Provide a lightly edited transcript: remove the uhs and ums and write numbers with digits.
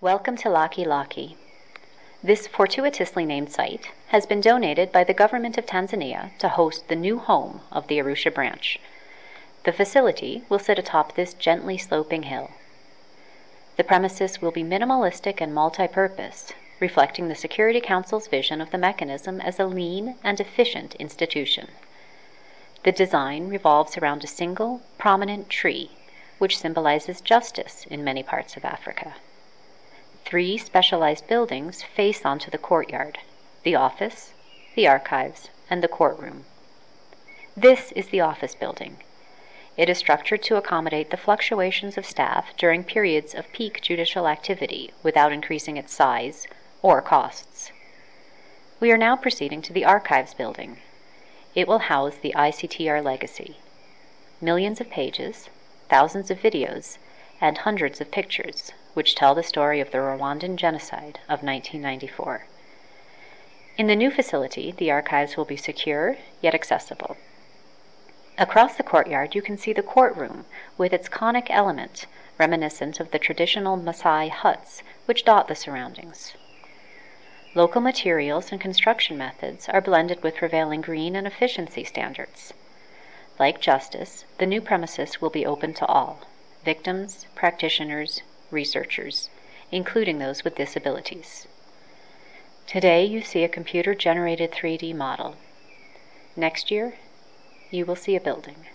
Welcome to Laki Laki. This fortuitously named site has been donated by the government of Tanzania to host the new home of the Arusha branch. The facility will sit atop this gently sloping hill. The premises will be minimalistic and multi-purpose, reflecting the Security Council's vision of the mechanism as a lean and efficient institution. The design revolves around a single, prominent tree, which symbolizes justice in many parts of Africa. 3 specialized buildings face onto the courtyard: the office, the archives, and the courtroom. This is the office building. It is structured to accommodate the fluctuations of staff during periods of peak judicial activity without increasing its size or costs. We are now proceeding to the archives building. It will house the ICTR legacy: millions of pages, thousands of videos, and hundreds of pictures which tell the story of the Rwandan genocide of 1994. In the new facility, the archives will be secure yet accessible. Across the courtyard, you can see the courtroom with its conic element, reminiscent of the traditional Maasai huts which dot the surroundings. Local materials and construction methods are blended with prevailing green and efficiency standards. Like justice, the new premises will be open to all: victims, practitioners, researchers, including those with disabilities. Today you see a computer-generated 3D model. Next year, you will see a building.